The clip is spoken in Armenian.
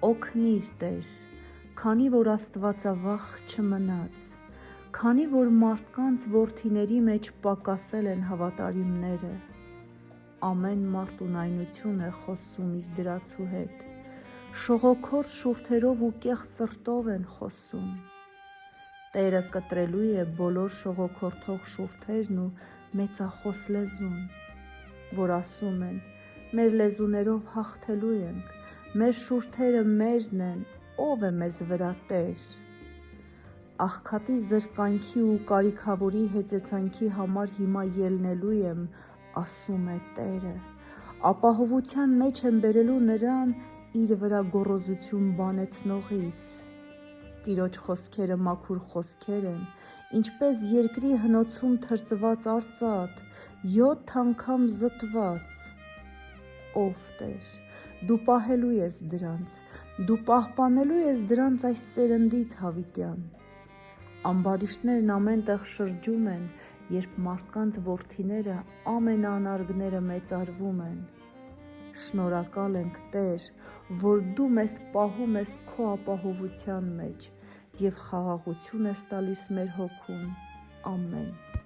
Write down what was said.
օգնիր Տեր, քանի որ աստվածավախ չմնաց, քանի որ մարդկանց որդիների մեջ պակասել են հավատարիմները, ամեն մարդ ունայնություն է խոսում իր դրացու հետ, շողոքորթ շուրթերով ու կեղծ սրտով են խոսում, Տերը կտրելու է բոլոր շողոքորթող շուրթերն ու մեծախոս լեզուն, որ ասում են, մեր լեզուներով հաղթելու ենք, մեր շուրթերը մերն են, ով է մեզ վրա Տեր, աղքատի զրկանքի ու կարիքավորի հեծեցանքի համար հիմա ելնելու եմ, ասում է Տերը, ապահովության մեջ եմ բերելու նրան իր վրա գոռոզություն բանեցնողից, Տիրոջ խոսքերը մաքուր խոսքեր են, ինչպես երկրի հնոցում թրծված արծաթ, 7 անգամ զտված, ով Տեր, դու պահելու ես դրանց, դու պահպանելու ես դրանց այս սերնդից հավիտյան, ամբարիշտներն ամեն տեղ շրջում են, երբ մարդկանց որդիները ամենաանարգները մեծարվում են, շնորհակալ ենք Տեր, որ դու մեզ պահում ես քո ապահովության մեջ և խաղաղություն ես տալիս մեր հոգուն, ամեն։